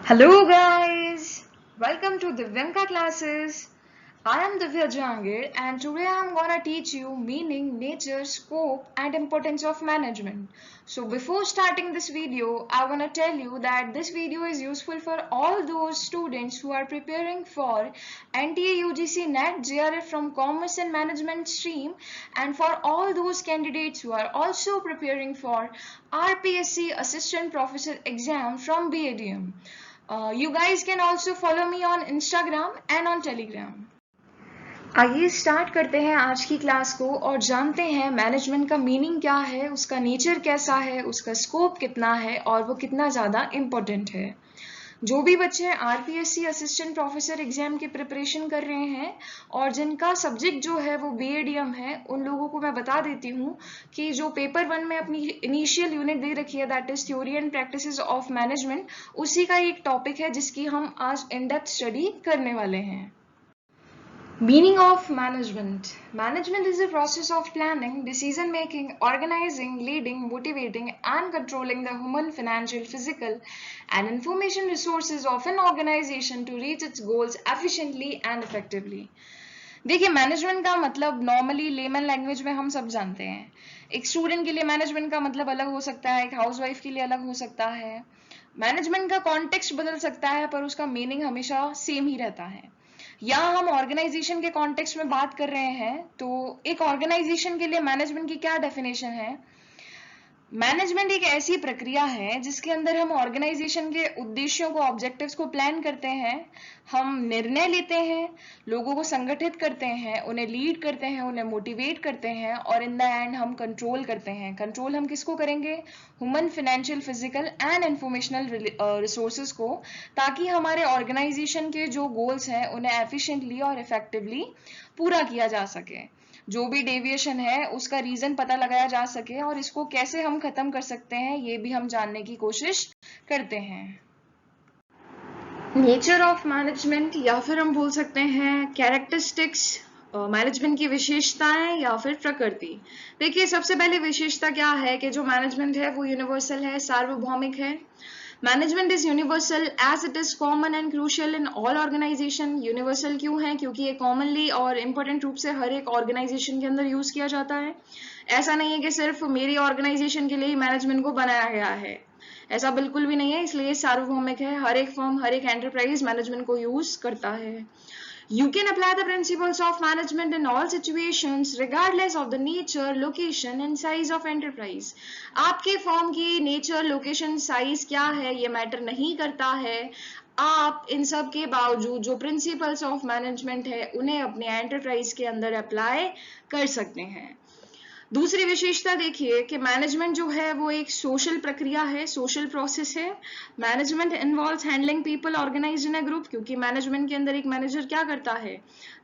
Hello guys, welcome to Divyanka classes. I am Divya Jahangir and today I am gonna teach you meaning, nature, scope and importance of management. So before starting this video, I wanna tell you that this video is useful for all those students who are preparing for NTA UGC NET JRF from Commerce and Management stream and for all those candidates who are also preparing for RPSC Assistant Professor exam from BADM. You guys can also follow me on Instagram and on Telegram. आइए start करते हैं आज की class को और जानते हैं management का मीनिंग क्या है, उसका नेचर कैसा है, उसका स्कोप कितना है और वो कितना ज़्यादा इम्पोर्टेंट है। जो भी बच्चे आरपीएससी असिस्टेंट प्रोफेसर एग्जाम की प्रिपरेशन कर रहे हैं और जिनका सब्जेक्ट जो है वो बीएडीएम है, उन लोगों को मैं बता देती हूँ कि जो पेपर 1 में अपनी इनिशियल यूनिट दे रखी है that is theory and practices of management, उसी का एक टॉपिक है जिसकी हम आज इन डेप्थ स्टडी करने वाले हैं। Meaning of management. Management is the process of planning, decision making, organizing, leading, motivating and controlling the human, financial, physical and information resources of an organization to reach its goals efficiently and effectively. देखिए, management का मतलब normally layman language में हम सब जानते हैं। एक student के लिए मैनेजमेंट का मतलब अलग हो सकता है, एक हाउसवाइफ के लिए अलग हो सकता है। मैनेजमेंट का कॉन्टेक्स्ट बदल सकता है पर उसका मीनिंग हमेशा सेम ही रहता है। यहाँ हम ऑर्गेनाइजेशन के कॉन्टेक्स्ट में बात कर रहे हैं तो एक ऑर्गेनाइजेशन के लिए मैनेजमेंट की क्या डेफिनेशन है। मैनेजमेंट एक ऐसी प्रक्रिया है जिसके अंदर हम ऑर्गेनाइजेशन के उद्देश्यों को, ऑब्जेक्टिव्स को प्लान करते हैं, हम निर्णय लेते हैं, लोगों को संगठित करते हैं, उन्हें लीड करते हैं, उन्हें मोटिवेट करते हैं और इन द एंड हम कंट्रोल करते हैं। कंट्रोल हम किसको करेंगे? Human, financial, physical and informational resources को, ताकि हमारे ऑर्गेनाइजेशन के जो गोल्स हैं उन्हें एफिशिएंटली और इफेक्टिवली पूरा किया जा सके। जो भी डेविएशन है उसका रीजन पता लगाया जा सके और इसको कैसे हम खत्म कर सकते हैं ये भी हम जानने की कोशिश करते हैं। नेचर ऑफ मैनेजमेंट या फिर हम बोल सकते हैं कैरेक्टरिस्टिक्स, मैनेजमेंट की विशेषताएं या फिर प्रकृति। देखिए, सबसे पहले विशेषता क्या है कि जो मैनेजमेंट है वो यूनिवर्सल है, सार्वभौमिक है। Management is universal as it is common and crucial in all organization. Universal क्यों है? क्योंकि ये कॉमनली और इम्पोर्टेंट रूप से हर एक ऑर्गेनाइजेशन के अंदर यूज किया जाता है। ऐसा नहीं है कि सिर्फ मेरी ऑर्गेनाइजेशन के लिए ही मैनेजमेंट को बनाया गया है, ऐसा बिल्कुल भी नहीं है। इसलिए सार्वभौमिक है, हर एक फर्म, हर एक एंटरप्राइज मैनेजमेंट को यूज करता है। You can apply the principles of management in all situations regardless of the nature, location and size of enterprise. आपके फॉर्म की नेचर, लोकेशन, साइज क्या है ये मैटर नहीं करता है। आप इन सब के बावजूद जो प्रिंसिपल्स ऑफ मैनेजमेंट है उन्हें अपने एंटरप्राइज के अंदर अप्लाई कर सकते हैं। दूसरी विशेषता देखिए कि मैनेजमेंट जो है वो एक सोशल प्रक्रिया है, सोशल प्रोसेस है। Management involves handling people organized in a group, क्योंकि मैनेजमेंट के अंदर एक मैनेजर क्या करता है,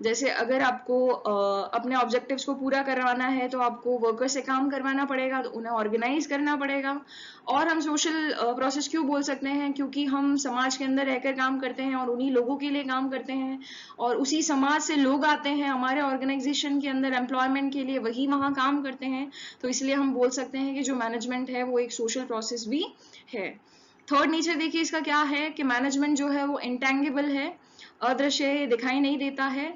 जैसे अगर आपको अपने ऑब्जेक्टिव्स को पूरा करवाना है तो आपको वर्कर से काम करवाना पड़ेगा, तो उन्हें ऑर्गेनाइज करना पड़ेगा। और हम सोशल प्रोसेस क्यों बोल सकते हैं? क्योंकि हम समाज के अंदर रहकर काम करते हैं और उन्हीं लोगों के लिए काम करते हैं और उसी समाज से लोग आते हैं हमारे ऑर्गेनाइजेशन के अंदर एम्प्लॉयमेंट के लिए, वही वहाँ काम करते हैं। तो इसलिए हम बोल सकते हैं कि जो मैनेजमेंट है वो एक सोशल प्रोसेस भी है। थर्ड नेचर देखिए इसका क्या है कि मैनेजमेंट जो है वो इंटेंगिबल है, अदृश्य, दिखाई नहीं देता है।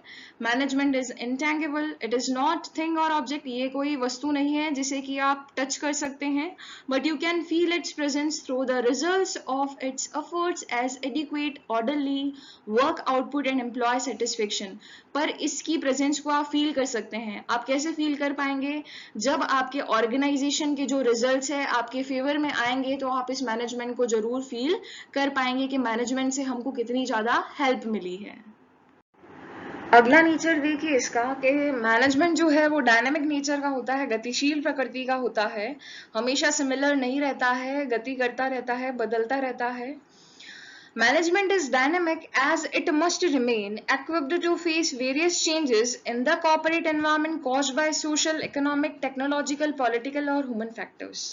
Management is intangible, it is not thing और ऑब्जेक्ट। ये कोई वस्तु नहीं है जिसे कि आप टच कर सकते हैं, but you can feel its presence through the results of its efforts as adequate, orderly work output and employ satisfaction. पर इसकी प्रेजेंस को आप फील कर सकते हैं। आप कैसे फील कर पाएंगे? जब आपके ऑर्गेनाइजेशन के जो रिजल्ट्स है आपके फेवर में आएंगे तो आप इस मैनेजमेंट को जरूर फील कर पाएंगे कि मैनेजमेंट से हमको कितनी ज्यादा हेल्प मिली है। अगला नेचर देखिए इसका कि मैनेजमेंट जो है वो डायनामिक नेचर का होता है, गतिशील प्रकृति का होता है, हमेशा सिमिलर नहीं रहता है, गति करता रहता है, बदलता रहता है। Management is dynamic as it must remain equipped to face various changes in the corporate environment caused by social, economic, technological, political और human factors.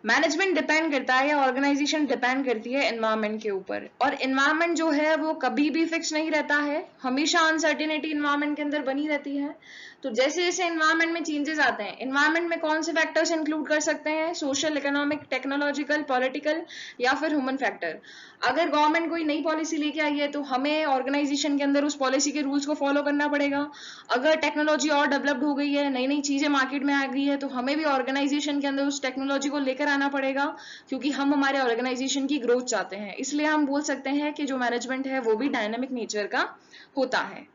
मैनेजमेंट डिपेंड करता है या ऑर्गेनाइजेशन डिपेंड करती है एनवायरनमेंट के ऊपर, और एनवायरनमेंट जो है वो कभी भी फिक्स नहीं रहता है, हमेशा अनसर्टेनिटी एनवायरनमेंट के अंदर बनी रहती है। तो जैसे जैसे एनवायरनमेंट में चेंजेस आते हैं, एनवायरनमेंट में कौन से फैक्टर्स इंक्लूड कर सकते हैं, सोशल, इकोनॉमिक, टेक्नोलॉजिकल, पॉलिटिकल या फिर ह्यूमन फैक्टर। अगर गवर्नमेंट कोई नई पॉलिसी लेके आई है तो हमें ऑर्गेनाइजेशन के अंदर उस पॉलिसी के रूल्स को फॉलो करना पड़ेगा। अगर टेक्नोलॉजी और डेवलप्ड हो गई है, नई नई चीजें मार्केट में आ गई है, तो हमें भी ऑर्गेनाइजेशन के अंदर उस टेक्नोलॉजी को लेकर आना पड़ेगा, क्योंकि हम हमारे ऑर्गेनाइजेशन की ग्रोथ चाहते हैं। इसलिए हम बोल सकते हैं कि जो मैनेजमेंट है वो भी डायनामिक नेचर का होता है।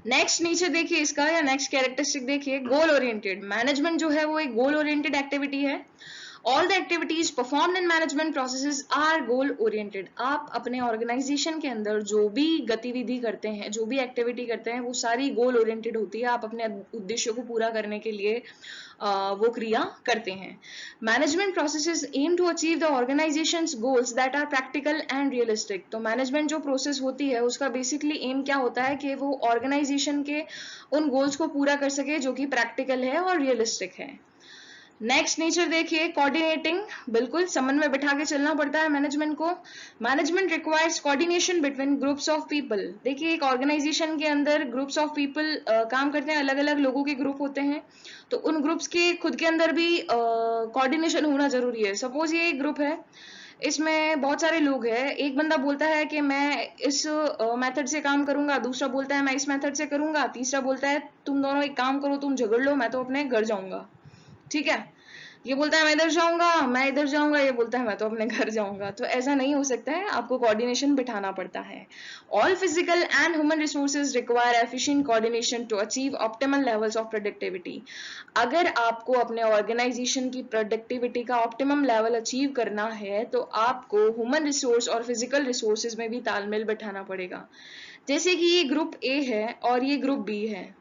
नेक्स्ट नेचर देखिए इसका, या नेक्स्ट कैरेक्टरिस्टिक देखिए, गोल ओरिएंटेड। मैनेजमेंट जो है वो एक गोल ओरिएंटेड एक्टिविटी है। All the activities performed in management processes are goal oriented. आप अपने ऑर्गेनाइजेशन के अंदर जो भी गतिविधि करते हैं, जो भी एक्टिविटी करते हैं, वो सारी गोल ओरिएंटेड होती है। आप अपने उद्देश्यों को पूरा करने के लिए वो क्रिया करते हैं। Management processes aim to achieve the organization's goals that are practical and realistic. तो मैनेजमेंट जो प्रोसेस होती है उसका बेसिकली एम क्या होता है कि वो ऑर्गेनाइजेशन के उन गोल्स को पूरा कर सके जो कि प्रैक्टिकल है और रियलिस्टिक है। नेक्स्ट नेचर देखिए, कोऑर्डिनेटिंग। बिल्कुल समन्वय बिठा के चलना पड़ता है मैनेजमेंट को। Management requires coordination between groups of people. देखिए एक ऑर्गेनाइजेशन के अंदर ग्रुप्स ऑफ पीपल काम करते हैं, अलग अलग लोगों के ग्रुप होते हैं, तो उन ग्रुप्स के खुद के अंदर भी कोऑर्डिनेशन होना जरूरी है। सपोज ये एक ग्रुप है, इसमें बहुत सारे लोग हैं, एक बंदा बोलता है कि मैं इस मेथड से काम करूंगा, दूसरा बोलता है मैं इस मेथड से करूंगा, तीसरा बोलता है तुम दोनों एक काम करो, तुम झगड़ लो, मैं तो अपने घर जाऊंगा। ठीक है, ये बोलता है मैं इधर जाऊंगा, मैं इधर जाऊंगा, ये बोलता है मैं तो अपने घर जाऊंगा। तो ऐसा नहीं हो सकता है, आपको कोऑर्डिनेशन बिठाना पड़ता है। All physical and human resources require efficient coordination to achieve optimal levels of productivity. अगर आपको अपने ऑर्गेनाइजेशन की प्रोडक्टिविटी का ऑप्टिमम लेवल अचीव करना है तो आपको ह्यूमन रिसोर्स और फिजिकल रिसोर्सेज में भी तालमेल बिठाना पड़ेगा। जैसे कि ये ग्रुप ए है और ये ग्रुप बी है,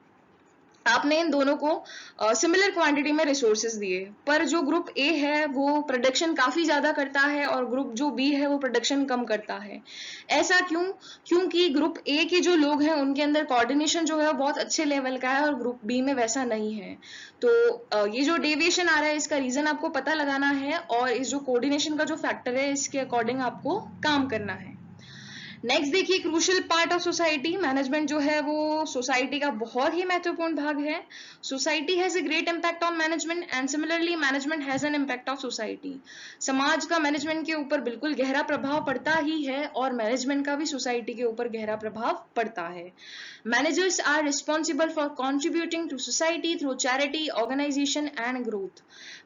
आपने इन दोनों को सिमिलर क्वांटिटी में रिसोर्सेज दिए, पर जो ग्रुप ए है वो प्रोडक्शन काफी ज्यादा करता है और ग्रुप जो बी है वो प्रोडक्शन कम करता है। ऐसा क्यों? क्योंकि ग्रुप ए के जो लोग हैं उनके अंदर कोऑर्डिनेशन जो है वो बहुत अच्छे लेवल का है और ग्रुप बी में वैसा नहीं है। तो ये जो डेविएशन आ रहा है इसका रीजन आपको पता लगाना है और इस जो कोऑर्डिनेशन का जो फैक्टर है इसके अकॉर्डिंग आपको काम करना है। नेक्स्ट देखिए, crucial part of society. Management जो है वो सोसाइटी का बहुत ही महत्वपूर्ण भाग है। Society has a great impact on management and similarly management has an impact of society. समाज का मैनेजमेंट के ऊपर बिल्कुल गहरा प्रभाव पड़ता ही है और मैनेजमेंट का भी सोसाइटी के ऊपर गहरा प्रभाव पड़ता है। Managers are responsible for contributing to society through charity, organization and growth.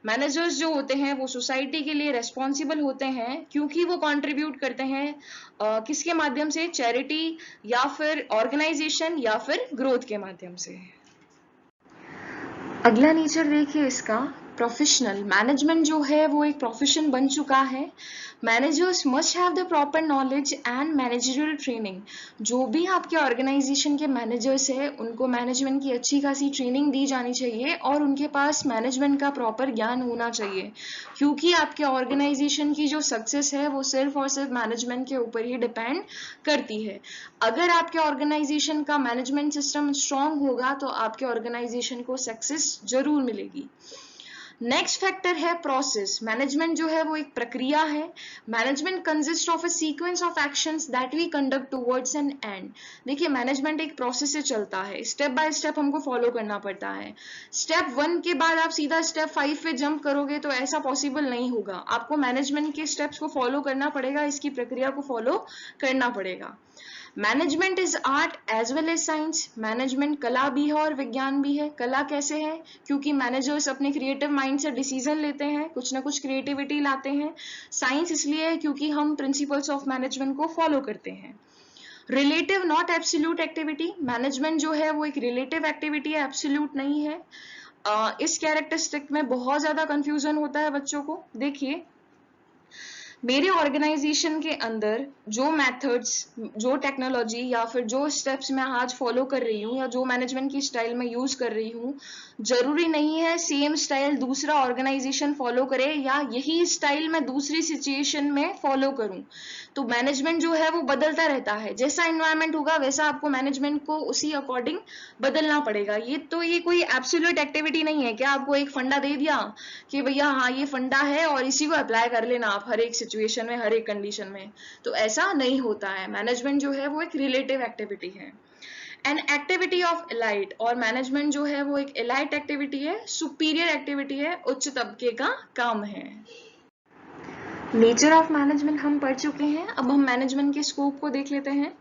Managers जो होते हैं वो सोसाइटी के लिए रेस्पॉन्सिबल होते हैं क्योंकि वो कंट्रीब्यूट करते हैं किसके माध्यम से? चैरिटी या फिर ऑर्गेनाइजेशन या फिर ग्रोथ के माध्यम से। अगला नेचर देखिए इसका, प्रोफेशनल। मैनेजमेंट जो है वो एक प्रोफेशन बन चुका है। Managers must have the proper knowledge and managerial training. जो भी आपके ऑर्गेनाइजेशन के मैनेजर्स है उनको मैनेजमेंट की अच्छी खासी ट्रेनिंग दी जानी चाहिए और उनके पास मैनेजमेंट का प्रॉपर ज्ञान होना चाहिए, क्योंकि आपके ऑर्गेनाइजेशन की जो सक्सेस है वो सिर्फ और सिर्फ मैनेजमेंट के ऊपर ही डिपेंड करती है। अगर आपके ऑर्गेनाइजेशन का मैनेजमेंट सिस्टम स्ट्रांग होगा तो आपके ऑर्गेनाइजेशन को सक्सेस जरूर मिलेगी। नेक्स्ट फैक्टर है प्रोसेस। मैनेजमेंट जो है वो एक प्रक्रिया है। Management consist of a sequence of actions that we conduct towards an end. देखिए मैनेजमेंट एक प्रोसेस से चलता है, स्टेप बाय स्टेप हमको फॉलो करना पड़ता है। स्टेप 1 के बाद आप सीधा स्टेप 5 पे जंप करोगे तो ऐसा पॉसिबल नहीं होगा। आपको मैनेजमेंट के स्टेप्स को फॉलो करना पड़ेगा, इसकी प्रक्रिया को फॉलो करना पड़ेगा। Management is art as well as science. Management कला भी है और विज्ञान भी है। कला कैसे है? क्योंकि मैनेजर्स अपने क्रिएटिव माइंड से डिसीजन लेते हैं, कुछ ना कुछ क्रिएटिविटी लाते हैं। साइंस इसलिए है क्योंकि हम प्रिंसिपल्स ऑफ मैनेजमेंट को फॉलो करते हैं। Relative not absolute activity. Management जो है वो एक रिलेटिव एक्टिविटी है, एब्सोल्यूट नहीं है। इस कैरेक्टरिस्टिक में बहुत ज्यादा कंफ्यूजन होता है बच्चों को। देखिए मेरे ऑर्गेनाइजेशन के अंदर जो मेथड्स, जो टेक्नोलॉजी या फिर जो स्टेप्स मैं आज फॉलो कर रही हूँ या जो मैनेजमेंट की स्टाइल मैं यूज कर रही हूँ, जरूरी नहीं है सेम स्टाइल दूसरा ऑर्गेनाइजेशन फॉलो करे या यही स्टाइल मैं दूसरी सिचुएशन में फॉलो करूँ। तो मैनेजमेंट जो है वो बदलता रहता है, जैसा एनवायरनमेंट होगा वैसा आपको मैनेजमेंट को उसी अकॉर्डिंग बदलना पड़ेगा। ये कोई एब्सोल्यूट एक्टिविटी नहीं है कि आपको एक फंडा दे दिया कि भैया हाँ ये फंडा है और इसी को अप्लाई कर लेना आप हर एक सिचुएशन में, हर एक कंडीशन में। तो ऐसा नहीं होता है। मैनेजमेंट जो है वो एक रिलेटिव एक्टिविटी है। एन एक्टिविटी ऑफ एलाइट, और मैनेजमेंट जो है वो एक एलाइट एक्टिविटी है, सुपीरियर एक्टिविटी है, उच्च तबके का काम है। नेचर ऑफ मैनेजमेंट हम पढ़ चुके हैं, अब हम मैनेजमेंट के स्कोप को देख लेते हैं।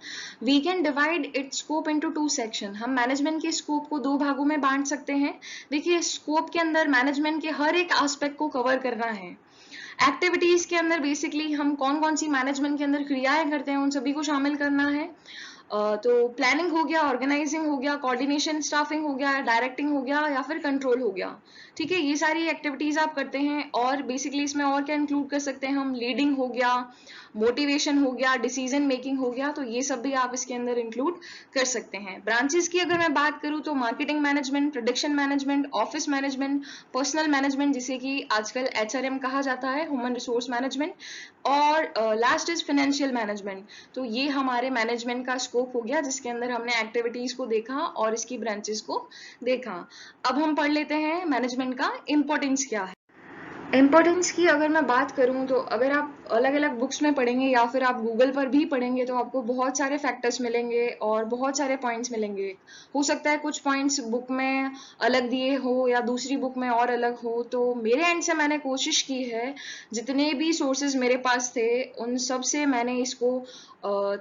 We can divide its scope into 2 section. हम मैनेजमेंट के स्कोप को 2 भागों में बांट सकते हैं। देखिए, स्कोप के अंदर मैनेजमेंट के हर एक एस्पेक्ट को कवर करना है। एक्टिविटीज के अंदर बेसिकली हम कौन कौन सी मैनेजमेंट के अंदर क्रियाएं करते हैं उन सभी को शामिल करना है। तो प्लानिंग हो गया, ऑर्गेनाइजिंग हो गया, कोऑर्डिनेशन स्टाफिंग हो गया, डायरेक्टिंग हो गया, या फिर कंट्रोल हो गया। ठीक है, ये सारी एक्टिविटीज आप करते हैं। और बेसिकली इसमें और क्या इंक्लूड कर सकते हैं हम, लीडिंग हो गया, मोटिवेशन हो गया, डिसीजन मेकिंग हो गया, तो ये सब भी आप इसके अंदर इंक्लूड कर सकते हैं। ब्रांचेस की अगर मैं बात करूं तो marketing management, production management, office management, personal management जिसे कि आजकल HRM कहा जाता है, ह्यूमन रिसोर्स मैनेजमेंट, और लास्ट इज फाइनेंशियल मैनेजमेंट। तो ये हमारे मैनेजमेंट का स्कोप हो गया जिसके अंदर हमने एक्टिविटीज को देखा और इसकी ब्रांचेस को देखा। अब हम पढ़ लेते हैं मैनेजमेंट का इंपॉर्टेंस क्या है। इम्पोर्टेंस की अगर मैं बात करूं तो अगर आप अलग अलग बुक्स में पढ़ेंगे या फिर आप गूगल पर भी पढ़ेंगे तो आपको बहुत सारे फैक्टर्स मिलेंगे और बहुत सारे पॉइंट्स मिलेंगे। हो सकता है कुछ पॉइंट्स बुक में अलग दिए हो या दूसरी बुक में और अलग हो, तो मेरे एंड से मैंने कोशिश की है, जितने भी सोर्सेज मेरे पास थे उन सब से मैंने इसको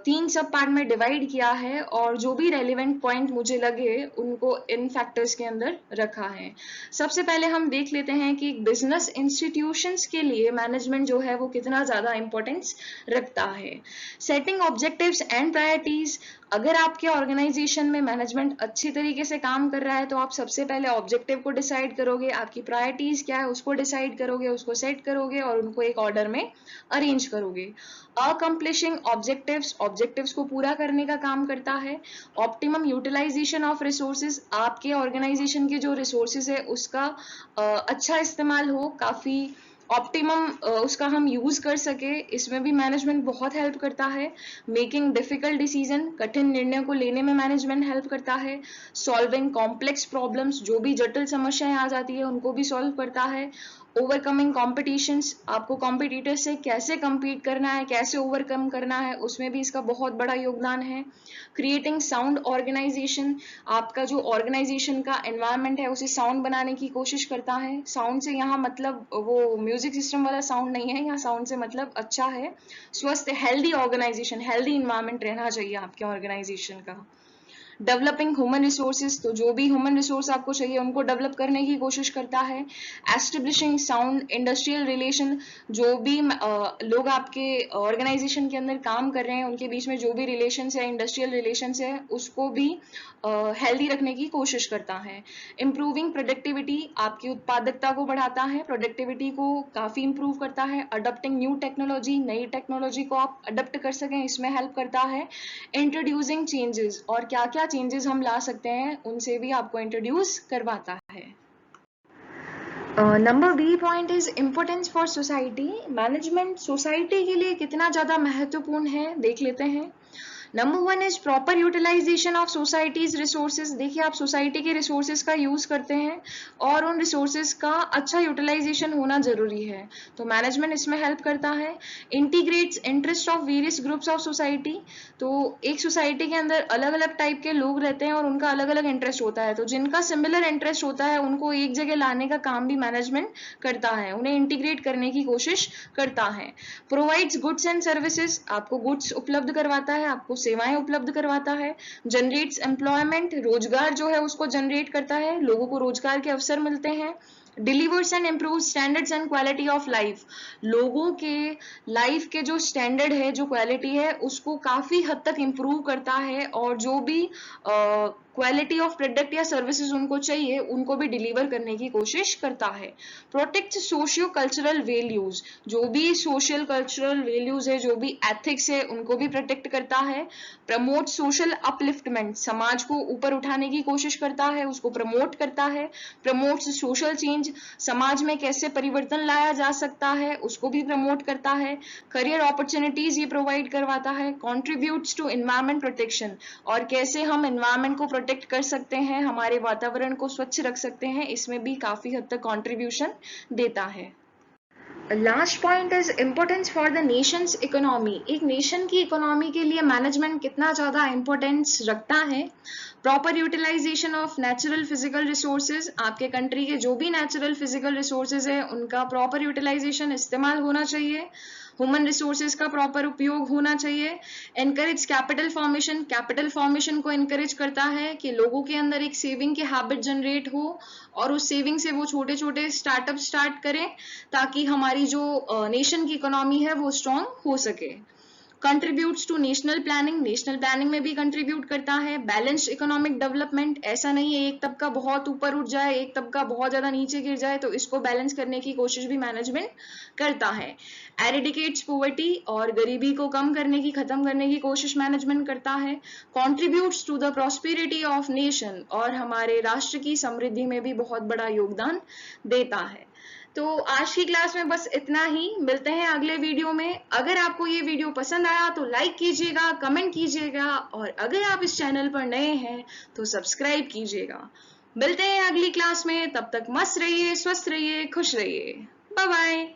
3 सब पार्ट में डिवाइड किया है और जो भी रेलिवेंट पॉइंट मुझे लगे उनको इन फैक्टर्स के अंदर रखा है। सबसे पहले हम देख लेते हैं कि बिजनेस इंस्टीट्यूशंस के लिए मैनेजमेंट जो है वो कितना ज्यादा इंपॉर्टेंस रखता है। सेटिंग ऑब्जेक्टिव्स एंड प्रायोरिटीज, अगर आपके ऑर्गेनाइजेशन में मैनेजमेंट अच्छी तरीके से काम कर रहा है तो आप सबसे पहले ऑब्जेक्टिव को डिसाइड करोगे, आपकी प्रायोरिटीज क्या है उसको डिसाइड करोगे, उसको सेट करोगे और उनको एक ऑर्डर में अरेंज करोगे। अकम्प्लिशिंग ऑब्जेक्टिव्स को पूरा करने का काम करता है। ऑप्टिमम यूटिलाइजेशन ऑफ रिसोर्सेज, आपके ऑर्गेनाइजेशन के जो रिसोर्सेज है उसका अच्छा इस्तेमाल हो, काफी ऑप्टिमम उसका हम यूज कर सके, इसमें भी मैनेजमेंट बहुत हेल्प करता है। मेकिंग डिफिकल्ट डिसीजन, कठिन निर्णय को लेने में मैनेजमेंट हेल्प करता है। सॉल्विंग कॉम्प्लेक्स प्रॉब्लम्स, जो भी जटिल समस्याएं आ जाती है उनको भी सॉल्व करता है। ओवरकमिंग कॉम्पिटिशंस, आपको कॉम्पिटिटर से कैसे compete करना है, कैसे ओवरकम करना है, उसमें भी इसका बहुत बड़ा योगदान है। क्रिएटिंग साउंड ऑर्गेनाइजेशन, आपका जो ऑर्गेनाइजेशन का एनवायरनमेंट है उसे साउंड बनाने की कोशिश करता है। साउंड से यहाँ मतलब वो म्यूजिक सिस्टम वाला साउंड नहीं है, यहाँ साउंड से मतलब अच्छा है, स्वस्थ हेल्दी ऑर्गेनाइजेशन, हेल्दी इन्वायरमेंट रहना चाहिए आपके ऑर्गेनाइजेशन का। डेवलपिंग ह्यूमन रिसोर्सेज, तो जो भी ह्यूमन रिसोर्स आपको चाहिए उनको डेवलप करने की कोशिश करता है। एस्टेब्लिशिंग साउंड इंडस्ट्रियल रिलेशन, जो भी लोग आपके ऑर्गेनाइजेशन के अंदर काम कर रहे हैं उनके बीच में जो भी रिलेशंस है, इंडस्ट्रियल रिलेशंस है, उसको भी हेल्दी रखने की कोशिश करता है। इम्प्रूविंग प्रोडक्टिविटी, आपकी उत्पादकता को बढ़ाता है, प्रोडक्टिविटी को काफी इंप्रूव करता है। अडॉप्टिंग न्यू टेक्नोलॉजी, नई टेक्नोलॉजी को आप अडॉप्ट कर सकें इसमें हेल्प करता है। इंट्रोड्यूसिंग चेंजेस, और क्या क्या चेंजेस हम ला सकते हैं उनसे भी आपको इंट्रोड्यूस करवाता है। Number B point is importance for society. Management society के लिए कितना ज्यादा महत्वपूर्ण है देख लेते हैं। Number 1 is proper utilization of society's resources. देखिए, आप सोसाइटी के रिसोर्सेज का यूज करते हैं और उन रिसोर्सेज का अच्छा यूटिलाइजेशन होना जरूरी है, तो मैनेजमेंट इसमें हेल्प करता है। Integrates interest of various groups of society, तो एक सोसाइटी के अंदर अलग अलग टाइप के लोग रहते हैं और उनका अलग अलग इंटरेस्ट होता है, तो जिनका सिमिलर इंटरेस्ट होता है उनको एक जगह लाने का काम भी मैनेजमेंट करता है, उन्हें इंटीग्रेट करने की कोशिश करता है। प्रोवाइड्स गुड्स एंड सर्विसेज, आपको गुड्स उपलब्ध करवाता है, आपको सेवाएं उपलब्ध करवाता है। जनरेट्स एम्प्लॉयमेंट, रोजगार जो है उसको जनरेट करता है, लोगों को रोजगार के अवसर मिलते हैं। Delivers and improve standards and quality of life, लोगों के लाइफ के जो स्टैंडर्ड है, जो क्वालिटी है, उसको काफी हद तक इम्प्रूव करता है और जो भी क्वालिटी ऑफ प्रोडक्ट या सर्विसेज उनको चाहिए उनको भी डिलीवर करने की कोशिश करता है। प्रोटेक्ट सोशियो कल्चरल वैल्यूज, जो भी सोशल कल्चरल वैल्यूज है, जो भी एथिक्स है, उनको भी प्रोटेक्ट करता है। प्रमोट सोशल अपलिफ्टमेंट, समाज को ऊपर उठाने की कोशिश करता है, उसको प्रमोट करता है। प्रमोट्स सोशल चेंज, समाज में कैसे परिवर्तन लाया जा सकता है उसको भी प्रमोट करता है। करियर अपॉर्चुनिटीज ये प्रोवाइड करवाता है। कॉन्ट्रीब्यूट्स टू एनवायरमेंट प्रोटेक्शन, और कैसे हम एनवायरमेंट को प्रोटेक्ट कर सकते हैं, हमारे वातावरण को स्वच्छ रख सकते हैं, इसमें भी काफी हद तक कॉन्ट्रीब्यूशन देता है। Last point is importance for the nation's economy. एक नेशन की इकोनॉमी के लिए मैनेजमेंट कितना ज़्यादा इम्पोर्टेंस रखता है। Proper utilization of natural physical resources, आपके कंट्री के जो भी नेचुरल फिजिकल रिसोर्सेज है उनका प्रॉपर यूटिलाइजेशन इस्तेमाल होना चाहिए। ह्यूमन रिसोर्सेज का प्रॉपर उपयोग होना चाहिए। Encourage capital formation, capital formation को एनकरेज करता है कि लोगों के अंदर एक सेविंग की हैबिट जनरेट हो और उस सेविंग से वो छोटे छोटे स्टार्टअप स्टार्ट करें ताकि हमारी जो नेशन की इकोनॉमी है वो स्ट्रांग हो सके। Contributes to national planning, national planning में भी कंट्रीब्यूट करता है। बैलेंस्ड इकोनॉमिक डेवलपमेंट, ऐसा नहीं है एक तबका बहुत ऊपर उठ जाए एक तबका बहुत ज्यादा नीचे गिर जाए, तो इसको बैलेंस करने की कोशिश भी मैनेजमेंट करता है। एरिडिकेट्स पॉवर्टी, और गरीबी को कम करने की, खत्म करने की कोशिश मैनेजमेंट करता है। Contributes to the prosperity of nation, और हमारे राष्ट्र की समृद्धि में भी बहुत बड़ा योगदान देता है। तो आज की क्लास में बस इतना ही, मिलते हैं अगले वीडियो में। अगर आपको ये वीडियो पसंद आया तो लाइक कीजिएगा, कमेंट कीजिएगा, और अगर आप इस चैनल पर नए हैं तो सब्सक्राइब कीजिएगा। मिलते हैं अगली क्लास में, तब तक मस्त रहिए, स्वस्थ रहिए, खुश रहिए। Bye bye.